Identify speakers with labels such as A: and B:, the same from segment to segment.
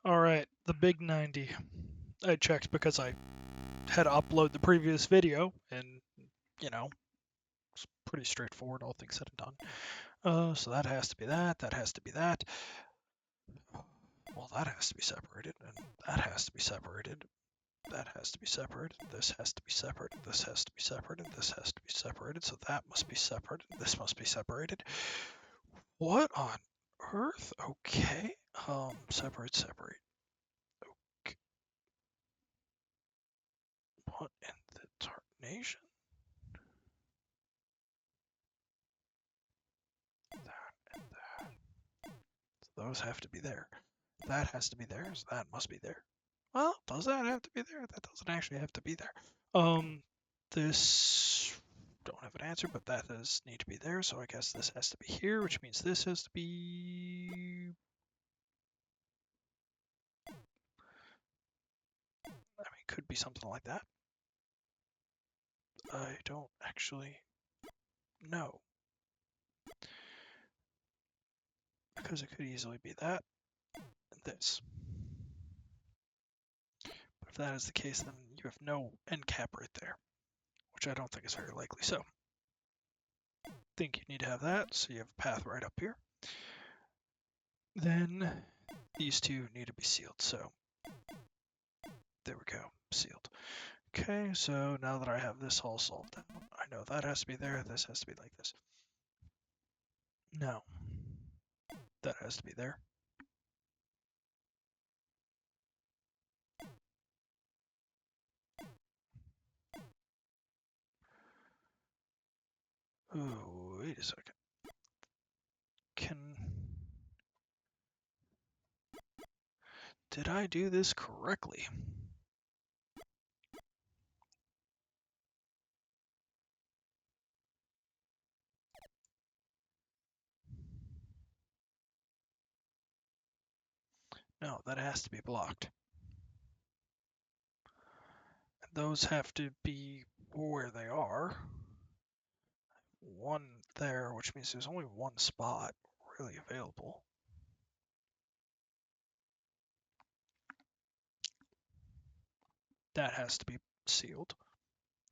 A: All right, the big 90. I checked because I had to upload the previous video, and you know, it's pretty straightforward, all things said and done. So that has to be that. That has to be that. Well, that has to be separated, and that has to be separated. That has to be separated. This has to be separated. This has to be separated. This has to be separated. So that must be separated. This must be separated. What on earth? Okay. Separate, separate. Okay. What in the tarnation? That and that. So those have to be there. That has to be there. So that must be there. Well, does that have to be there? That doesn't actually have to be there. This don't have an answer, but that does need to be there. So I guess this has to be here, which means this has to be. I mean, could be something like that. I don't actually know because it could easily be that and this. But if that is the case, then you have no end cap right there, which I don't think is very likely. So I think you need to have that, so you have a path right up here. Then these two need to be sealed, so there we go, sealed. Okay, so now that I have this all solved, I know that has to be there, this has to be like this. No, that has to be there. Oh, wait a second. Did I do this correctly? No, that has to be blocked. Those have to be where they are. One there, which means there's only one spot really available. That has to be sealed.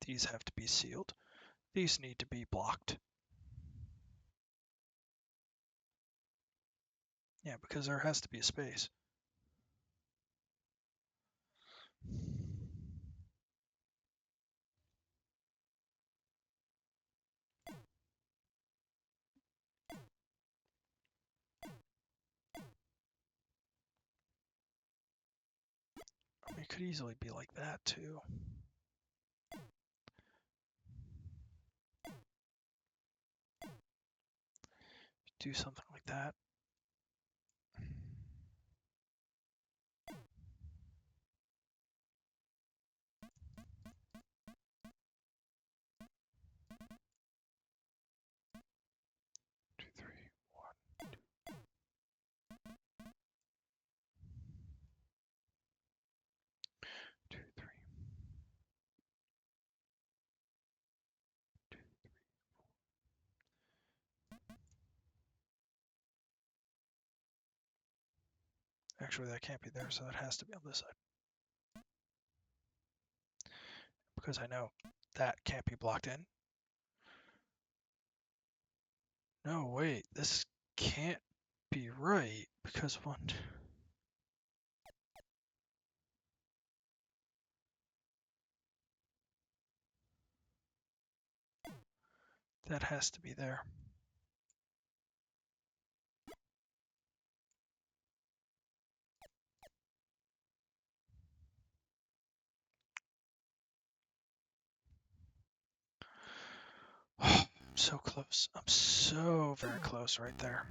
A: These have to be sealed. These need to be blocked. Yeah, because there has to be a space. I mean, it could easily be like that too. Do something like that. Two, three, one, two, three. Actually, that can't be there, so that has to be on this side. Because I know that can't be blocked in. No, wait, this can't be right because one. That has to be there. I'm so close. I'm so very close right there.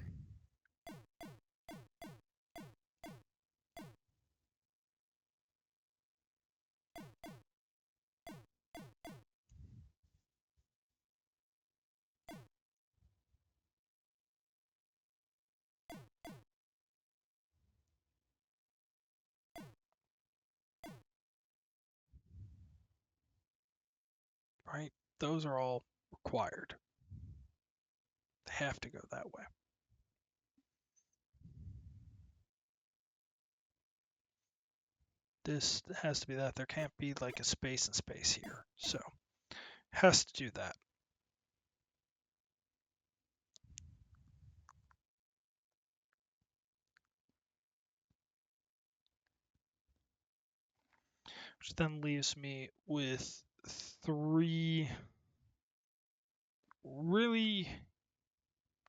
A: Right? Those are all required. They have to go that way. This has to be that. There can't be like a space and space here. So has to do that. Which then leaves me with 3 really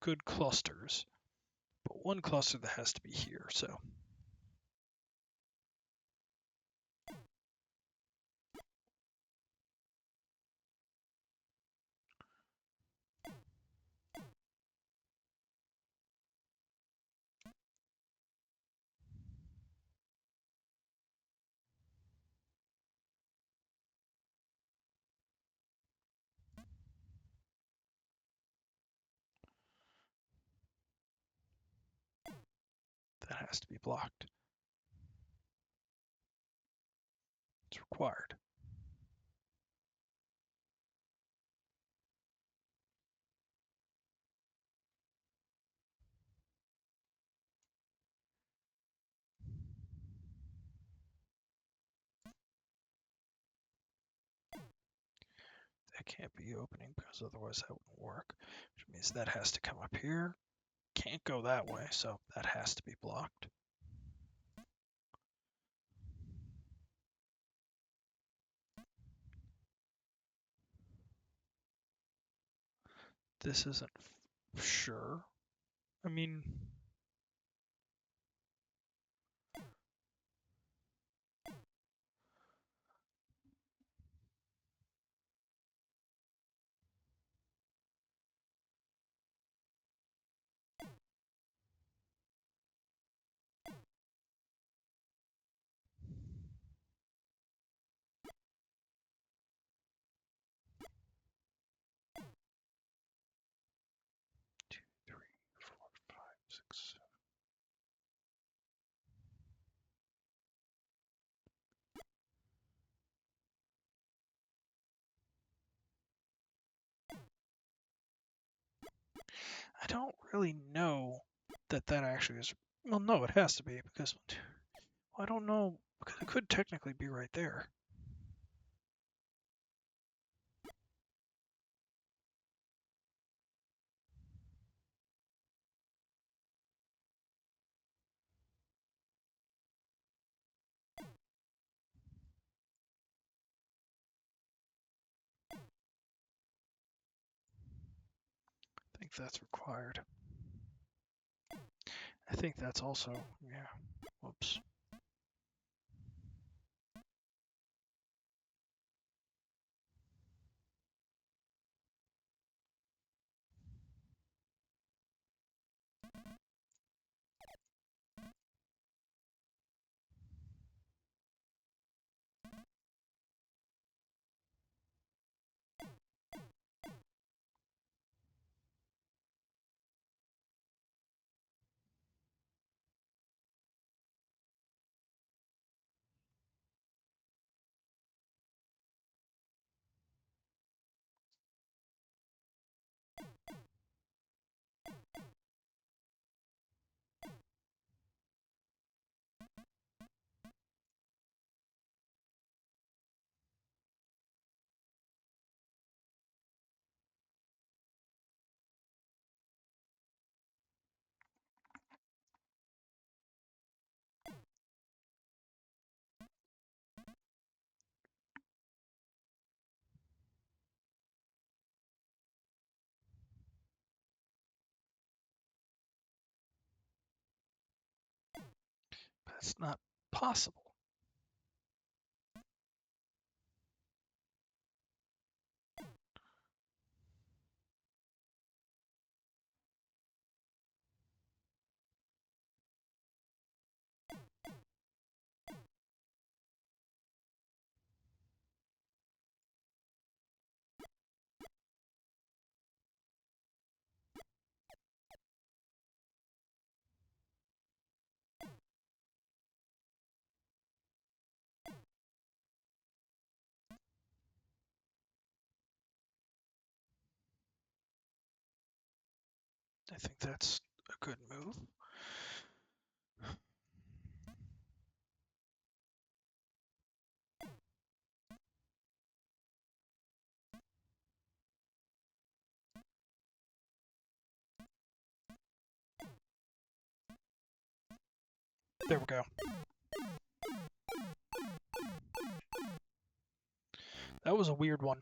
A: good clusters, but one cluster that has to be here. So that has to be blocked. It's required. That can't be opening because otherwise that wouldn't work, which means that has to come up here. Can't go that way, so that has to be blocked. This isn't sure. I mean, two, three, four, five, six, seven. I don't really know that that actually is. Well, no, it has to be because I don't know because it could technically be right there. I think that's required. I think that's also, yeah. Whoops. That's not possible. I think that's a good move. There we go. That was a weird one.